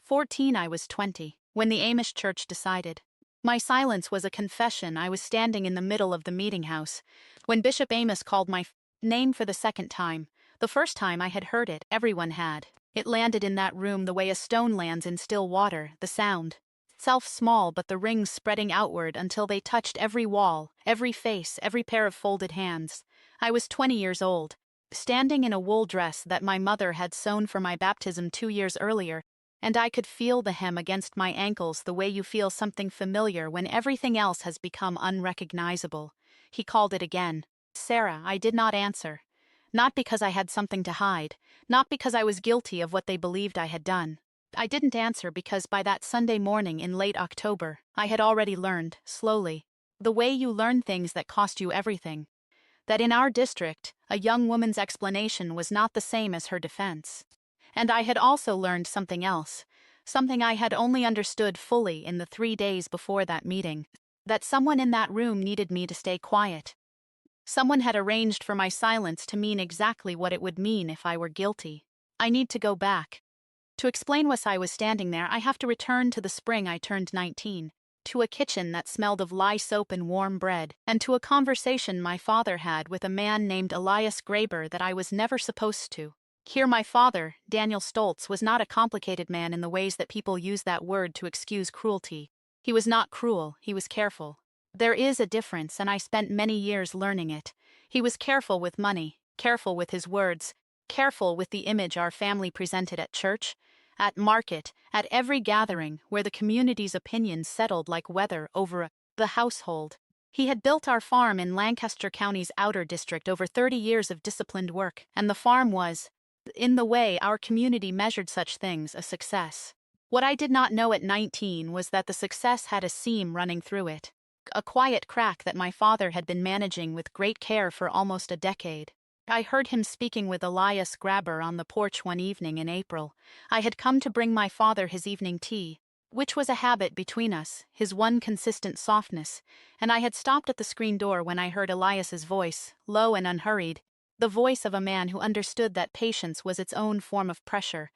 14 I was 20, when the Amish church decided. My silence was a confession. I was standing in the middle of the meeting house when Bishop Amos called my name for the second time. The first time I had heard it, everyone had. It landed in that room the way a stone lands in still water, the sound. Self small, but the rings spreading outward until they touched every wall, every face, every pair of folded hands. I was 20 years old, standing in a wool dress that my mother had sewn for my baptism 2 years earlier, and I could feel the hem against my ankles the way you feel something familiar when everything else has become unrecognizable. He called it again. Sarah, I did not answer. Not because I had something to hide, not because I was guilty of what they believed I had done. I didn't answer because by that Sunday morning in late October, I had already learned, slowly, the way you learn things that cost you everything. That in our district, a young woman's explanation was not the same as her defense. And I had also learned something else, something I had only understood fully in the 3 days before that meeting, that someone in that room needed me to stay quiet. Someone had arranged for my silence to mean exactly what it would mean if I were guilty. I need to go back. To explain why I was standing there, I have to return to the spring I turned 19, to a kitchen that smelled of lye soap and warm bread, and to a conversation my father had with a man named Elias Graber that I was never supposed to. Here my father, Daniel Stoltz, was not a complicated man in the ways that people use that word to excuse cruelty. He was not cruel, he was careful. There is a difference, and I spent many years learning it. He was careful with money, careful with his words, careful with the image our family presented at church, at market, at every gathering where the community's opinions settled like weather over the household. He had built our farm in Lancaster County's outer district over 30 years of disciplined work, and the farm was, in the way our community measured such things, a success. What I did not know at 19 was that the success had a seam running through it, a quiet crack that my father had been managing with great care for almost a decade. I heard him speaking with Elias Graber on the porch one evening in April. I had come to bring my father his evening tea, which was a habit between us, his one consistent softness, and I had stopped at the screen door when I heard Elias's voice, low and unhurried, the voice of a man who understood that patience was its own form of pressure.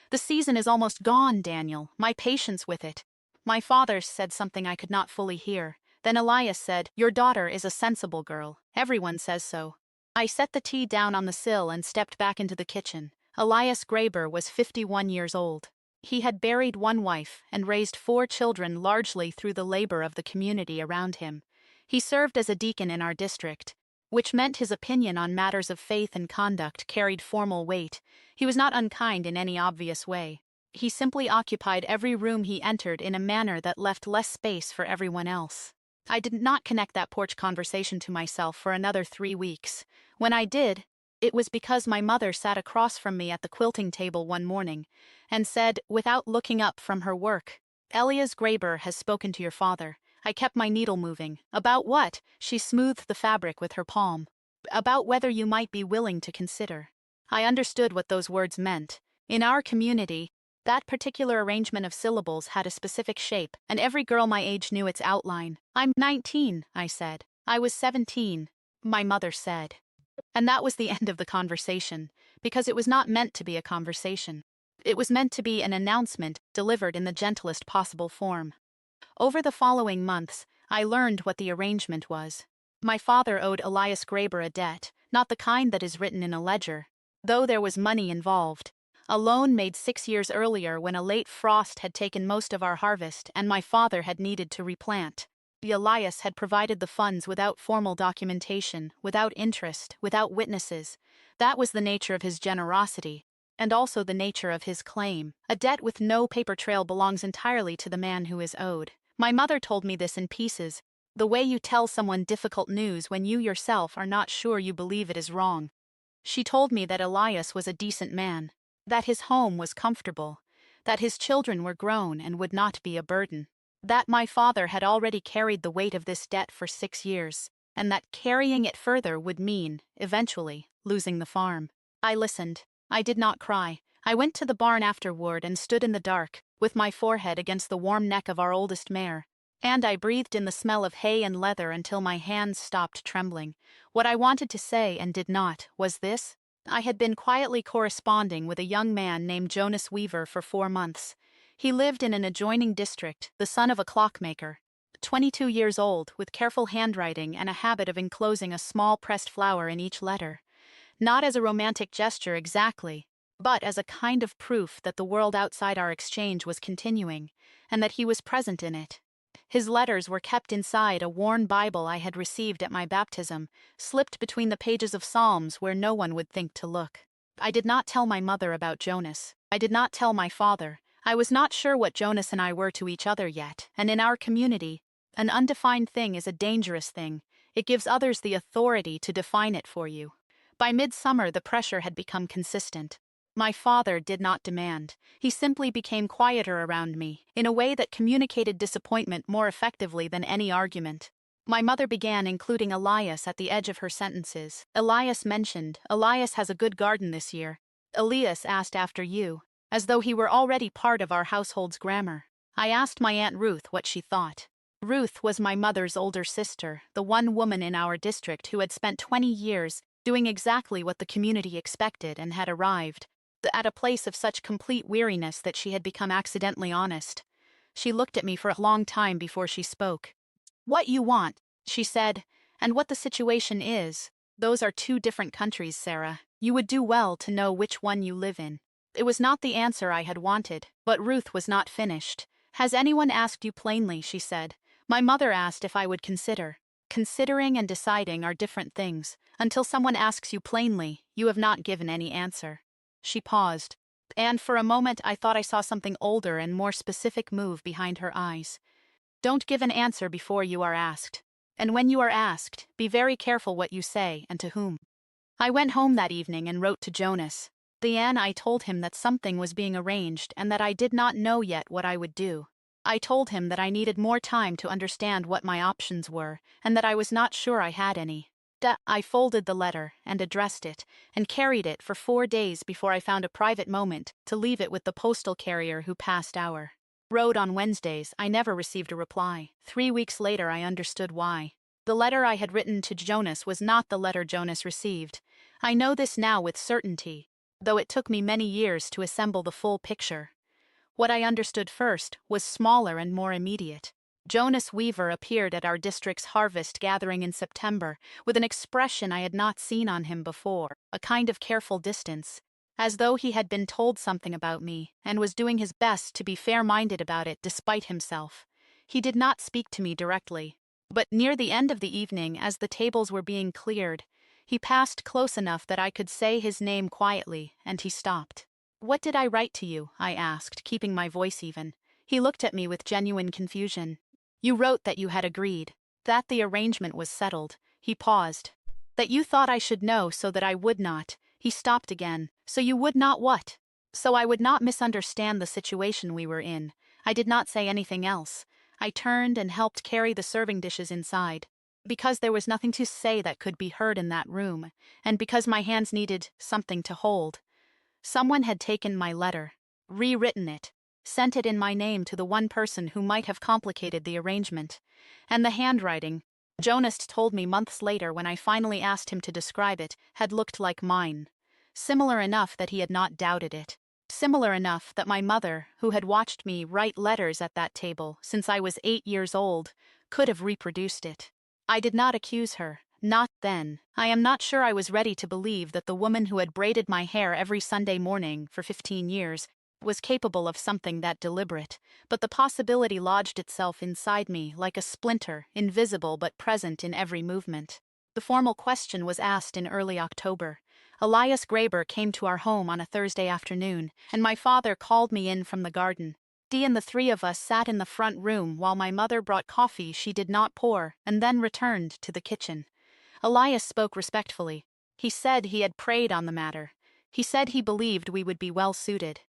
The season is almost gone, Daniel. My patience with it. My father said something I could not fully hear. Then Elias said, "Your daughter is a sensible girl. Everyone says so." I set the tea down on the sill and stepped back into the kitchen. Elias Graber was 51 years old. He had buried one wife and raised 4 children largely through the labor of the community around him. He served as a deacon in our district, which meant his opinion on matters of faith and conduct carried formal weight. He was not unkind in any obvious way. He simply occupied every room he entered in a manner that left less space for everyone else. I did not connect that porch conversation to myself for another 3 weeks. When I did, it was because my mother sat across from me at the quilting table one morning and said, without looking up from her work, "Elias Graber has spoken to your father." I kept my needle moving. "About what?" She smoothed the fabric with her palm. "About whether you might be willing to consider." I understood what those words meant. In our community, that particular arrangement of syllables had a specific shape, and every girl my age knew its outline. "I'm 19, I said. "I was 17, my mother said. And that was the end of the conversation, because it was not meant to be a conversation. It was meant to be an announcement delivered in the gentlest possible form. Over the following months, I learned what the arrangement was. My father owed Elias Graber a debt, not the kind that is written in a ledger, though there was money involved. A loan made 6 years earlier when a late frost had taken most of our harvest and my father had needed to replant. Elias had provided the funds without formal documentation, without interest, without witnesses. That was the nature of his generosity, and also the nature of his claim. A debt with no paper trail belongs entirely to the man who is owed. My mother told me this in pieces, the way you tell someone difficult news when you yourself are not sure you believe it is wrong. She told me that Elias was a decent man, that his home was comfortable, that his children were grown and would not be a burden, that my father had already carried the weight of this debt for 6 years, and that carrying it further would mean, eventually, losing the farm. I listened. I did not cry. I went to the barn afterward and stood in the dark, with my forehead against the warm neck of our oldest mare, and I breathed in the smell of hay and leather until my hands stopped trembling. What I wanted to say and did not was this. I had been quietly corresponding with a young man named Jonas Weaver for 4 months. He lived in an adjoining district, the son of a clockmaker. 22 years old, with careful handwriting and a habit of enclosing a small pressed flower in each letter. Not as a romantic gesture exactly, but as a kind of proof that the world outside our exchange was continuing, and that he was present in it. His letters were kept inside a worn Bible I had received at my baptism, slipped between the pages of Psalms where no one would think to look. I did not tell my mother about Jonas. I did not tell my father. I was not sure what Jonas and I were to each other yet, and in our community, an undefined thing is a dangerous thing. It gives others the authority to define it for you. By midsummer, the pressure had become consistent. My father did not demand. He simply became quieter around me, in a way that communicated disappointment more effectively than any argument. My mother began including Elias at the edge of her sentences. Elias mentioned, "Elias has a good garden this year. Elias asked after you," as though he were already part of our household's grammar. I asked my Aunt Ruth what she thought. Ruth was my mother's older sister, the one woman in our district who had spent 20 years doing exactly what the community expected and had arrived at a place of such complete weariness that she had become accidentally honest. She looked at me for a long time before she spoke. "What you want," she said, "and what the situation is, those are two different countries, Sarah. You would do well to know which one you live in." It was not the answer I had wanted, but Ruth was not finished. "Has anyone asked you plainly?" she said. My mother asked if I would consider. Considering and deciding are different things. Until someone asks you plainly, you have not given any answer. She paused, and for a moment I thought I saw something older and more specific move behind her eyes. "Don't give an answer before you are asked. And when you are asked, be very careful what you say and to whom." I went home that evening and wrote to Jonas. I told him that something was being arranged and that I did not know yet what I would do. I told him that I needed more time to understand what my options were, and that I was not sure I had any. I folded the letter and addressed it, and carried it for 4 days before I found a private moment to leave it with the postal carrier who passed our road on Wednesdays. I never received a reply. 3 weeks later I understood why. The letter I had written to Jonas was not the letter Jonas received. I know this now with certainty, though it took me many years to assemble the full picture. What I understood first was smaller and more immediate. Jonas Weaver appeared at our district's harvest gathering in September with an expression I had not seen on him before, a kind of careful distance, as though he had been told something about me and was doing his best to be fair-minded about it despite himself. He did not speak to me directly, but near the end of the evening, as the tables were being cleared, he passed close enough that I could say his name quietly, and he stopped. "What did I write to you?" I asked, keeping my voice even. He looked at me with genuine confusion. "You wrote that you had agreed, that the arrangement was settled." He paused. "That you thought I should know so that I would not." He stopped again. "So you would not what?" "So I would not misunderstand the situation we were in." I did not say anything else. I turned and helped carry the serving dishes inside. Because there was nothing to say that could be heard in that room, and because my hands needed something to hold. Someone had taken my letter, rewritten it, sent it in my name to the one person who might have complicated the arrangement. And the handwriting, Jonas told me months later when I finally asked him to describe it, had looked like mine. Similar enough that he had not doubted it. Similar enough that my mother, who had watched me write letters at that table since I was 8 years old, could have reproduced it. I did not accuse her. Not then. I am not sure I was ready to believe that the woman who had braided my hair every Sunday morning for 15 years was capable of something that deliberate, but the possibility lodged itself inside me like a splinter, invisible but present in every movement. The formal question was asked in early October. Elias Graber came to our home on a Thursday afternoon, and my father called me in from the garden. Dee and the 3 of us sat in the front room while my mother brought coffee she did not pour and then returned to the kitchen. Elias spoke respectfully. He said he had prayed on the matter. He said he believed we would be well suited.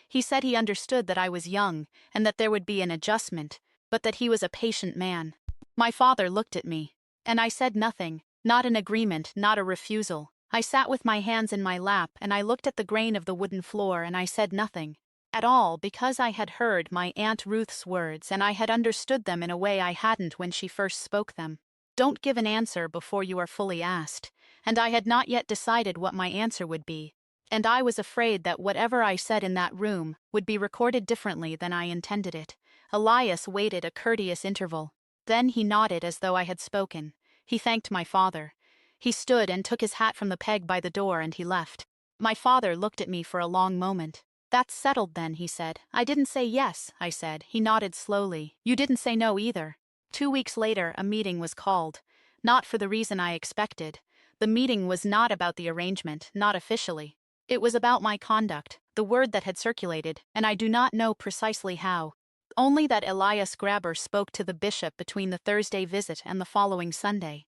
He said he understood that I was young and that there would be an adjustment, but that he was a patient man. My father looked at me, and I said nothing, not an agreement, not a refusal. I sat with my hands in my lap and I looked at the grain of the wooden floor and I said nothing. At all, because I had heard my Aunt Ruth's words and I had understood them in a way I hadn't when she first spoke them. Don't give an answer before you are fully asked, and I had not yet decided what my answer would be. And I was afraid that whatever I said in that room would be recorded differently than I intended it. Elias waited a courteous interval. Then he nodded as though I had spoken. He thanked my father. He stood and took his hat from the peg by the door and he left. My father looked at me for a long moment. "That's settled then," he said. "I didn't say yes," I said. He nodded slowly. "You didn't say no either." 2 weeks later, a meeting was called. Not for the reason I expected. The meeting was not about the arrangement, not officially. It was about my conduct, the word that had circulated, and I do not know precisely how. Only that Elias Grabber spoke to the bishop between the Thursday visit and the following Sunday.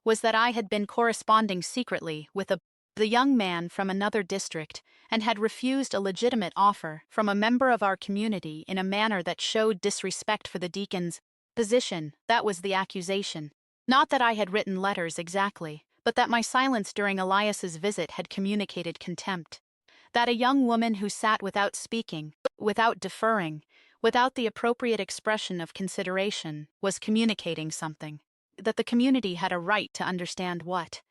Was that I had been corresponding secretly with the young man from another district, and had refused a legitimate offer from a member of our community in a manner that showed disrespect for the deacon's position. That was the accusation. Not that I had written letters exactly, but that my silence during Elias's visit had communicated contempt. That a young woman who sat without speaking, without deferring, without the appropriate expression of consideration, was communicating something. That the community had a right to understand what.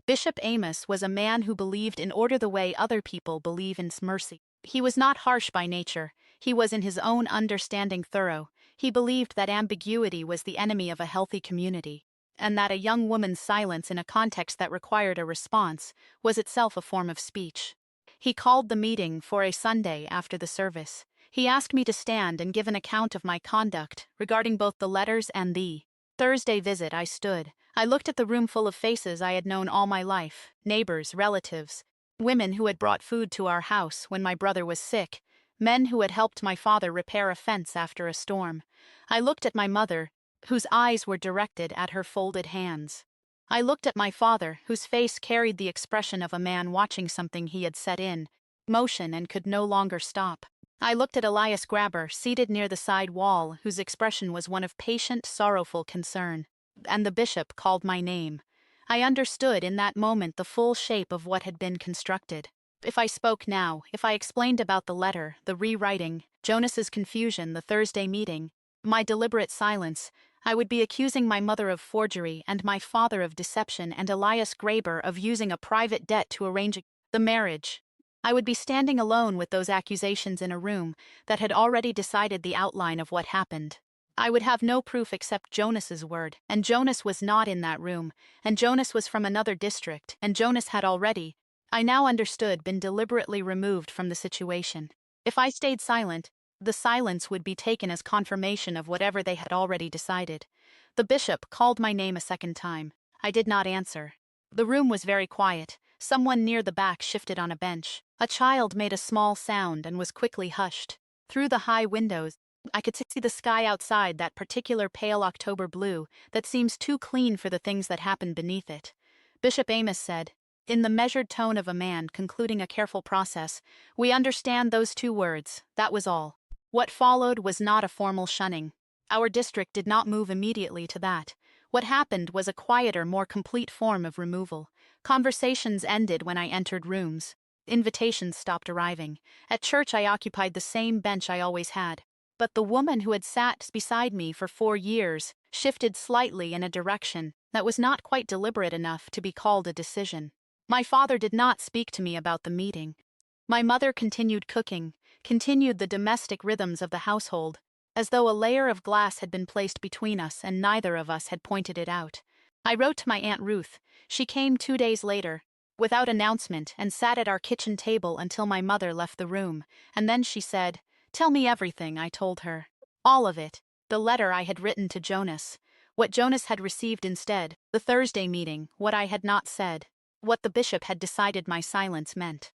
Bishop Amos was a man who believed in order the way other people believe in mercy. He was not harsh by nature. He was in his own understanding thorough. He believed that ambiguity was the enemy of a healthy community, and that a young woman's silence in a context that required a response was itself a form of speech. He called the meeting for a Sunday after the service. He asked me to stand and give an account of my conduct regarding both the letters and the Thursday visit. I stood. I looked at the room full of faces I had known all my life, neighbors, relatives, women who had brought food to our house when my brother was sick, men who had helped my father repair a fence after a storm. I looked at my mother, whose eyes were directed at her folded hands. I looked at my father, whose face carried the expression of a man watching something he had set in motion and could no longer stop. I looked at Elias Grabber, seated near the side wall, whose expression was one of patient, sorrowful concern. And the bishop called my name. I understood in that moment the full shape of what had been constructed. If I spoke now, if I explained about the letter, the rewriting, Jonas's confusion, the Thursday meeting, my deliberate silence, I would be accusing my mother of forgery and my father of deception and Elias Grabber of using a private debt to arrange the marriage. I would be standing alone with those accusations in a room that had already decided the outline of what happened. I would have no proof except Jonas's word, and Jonas was not in that room, and Jonas was from another district, and Jonas had already, I now understood, been deliberately removed from the situation. If I stayed silent, the silence would be taken as confirmation of whatever they had already decided. The bishop called my name a second time. I did not answer. The room was very quiet. Someone near the back shifted on a bench. A child made a small sound and was quickly hushed. Through the high windows, I could see the sky outside, that particular pale October blue that seems too clean for the things that happen beneath it. Bishop Amos said, in the measured tone of a man concluding a careful process, "We understand those 2 words, that was all." What followed was not a formal shunning. Our district did not move immediately to that. What happened was a quieter, more complete form of removal. Conversations ended when I entered rooms. Invitations stopped arriving. At church I occupied the same bench I always had. But the woman who had sat beside me for 4 years shifted slightly in a direction that was not quite deliberate enough to be called a decision. My father did not speak to me about the meeting. My mother continued cooking, continued the domestic rhythms of the household, as though a layer of glass had been placed between us and neither of us had pointed it out. I wrote to my Aunt Ruth. She came 2 days later, without announcement, and sat at our kitchen table until my mother left the room, and then she said, "Tell me everything," I told her. All of it. The letter I had written to Jonas. What Jonas had received instead. The Thursday meeting. What I had not said. What the bishop had decided my silence meant.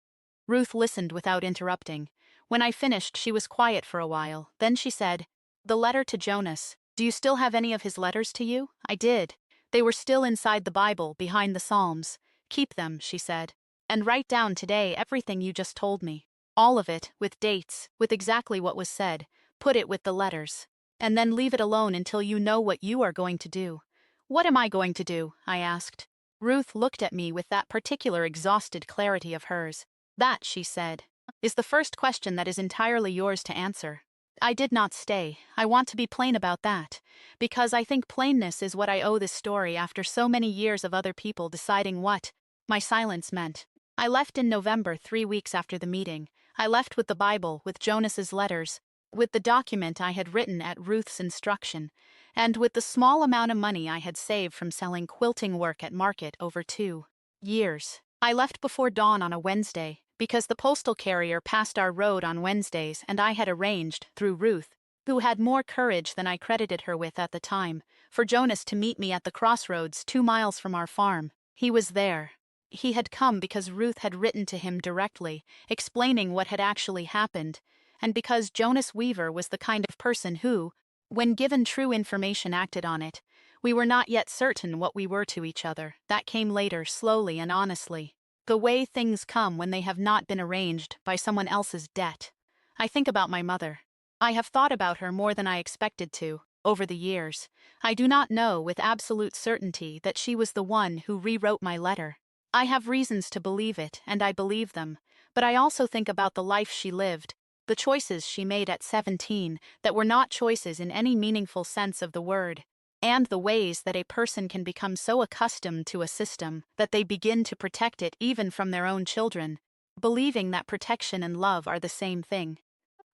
Ruth listened without interrupting. When I finished, she was quiet for a while. Then she said, "The letter to Jonas. Do you still have any of his letters to you?" I did. They were still inside the Bible, behind the Psalms. "Keep them," she said. "And write down today everything you just told me. All of it, with dates, with exactly what was said. Put it with the letters. And then leave it alone until you know what you are going to do." "What am I going to do?" I asked. Ruth looked at me with that particular exhausted clarity of hers. "That," she said, "is the first question that is entirely yours to answer." I did not stay. I want to be plain about that, because I think plainness is what I owe this story after so many years of other people deciding what my silence meant. I left in November, 3 weeks after the meeting. I left with the Bible, with Jonas's letters, with the document I had written at Ruth's instruction, and with the small amount of money I had saved from selling quilting work at market over 2 years. I left before dawn on a Wednesday, because the postal carrier passed our road on Wednesdays and I had arranged, through Ruth, who had more courage than I credited her with at the time, for Jonas to meet me at the crossroads 2 miles from our farm. He was there. He had come because Ruth had written to him directly, explaining what had actually happened, and because Jonas Weaver was the kind of person who, when given true information, acted on it. We were not yet certain what we were to each other. That came later, slowly and honestly. The way things come when they have not been arranged by someone else's debt. I think about my mother. I have thought about her more than I expected to, over the years. I do not know with absolute certainty that she was the one who rewrote my letter. I have reasons to believe it, and I believe them, but I also think about the life she lived, the choices she made at 17 that were not choices in any meaningful sense of the word, and the ways that a person can become so accustomed to a system that they begin to protect it even from their own children, believing that protection and love are the same thing.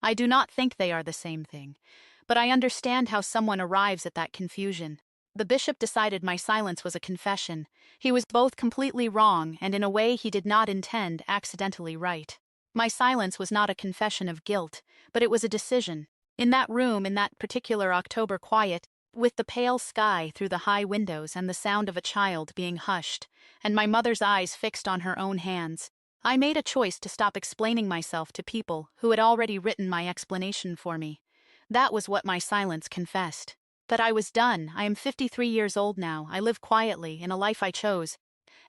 I do not think they are the same thing, but I understand how someone arrives at that confusion. The bishop decided my silence was a confession. He was both completely wrong and in a way he did not intend, accidentally right. My silence was not a confession of guilt, but it was a decision. In that room, in that particular October quiet, with the pale sky through the high windows and the sound of a child being hushed, and my mother's eyes fixed on her own hands, I made a choice to stop explaining myself to people who had already written my explanation for me. That was what my silence confessed. That I was done. I am 53 years old now. I live quietly, in a life I chose.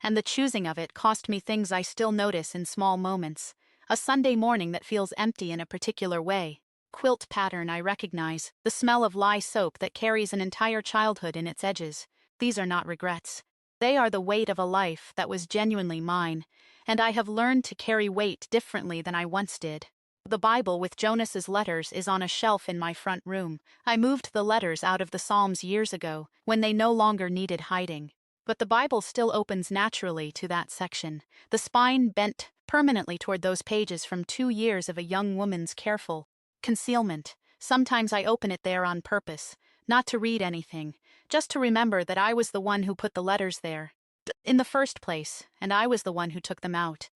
And the choosing of it cost me things I still notice in small moments. A Sunday morning that feels empty in a particular way. Quilt pattern I recognize. The smell of lye soap that carries an entire childhood in its edges. These are not regrets. They are the weight of a life that was genuinely mine, and I have learned to carry weight differently than I once did. The Bible with Jonas's letters is on a shelf in my front room. I moved the letters out of the Psalms years ago, when they no longer needed hiding. But the Bible still opens naturally to that section, the spine bent permanently toward those pages from 2 years of a young woman's careful concealment. Sometimes I open it there on purpose, not to read anything, just to remember that I was the one who put the letters there in the first place, and I was the one who took them out.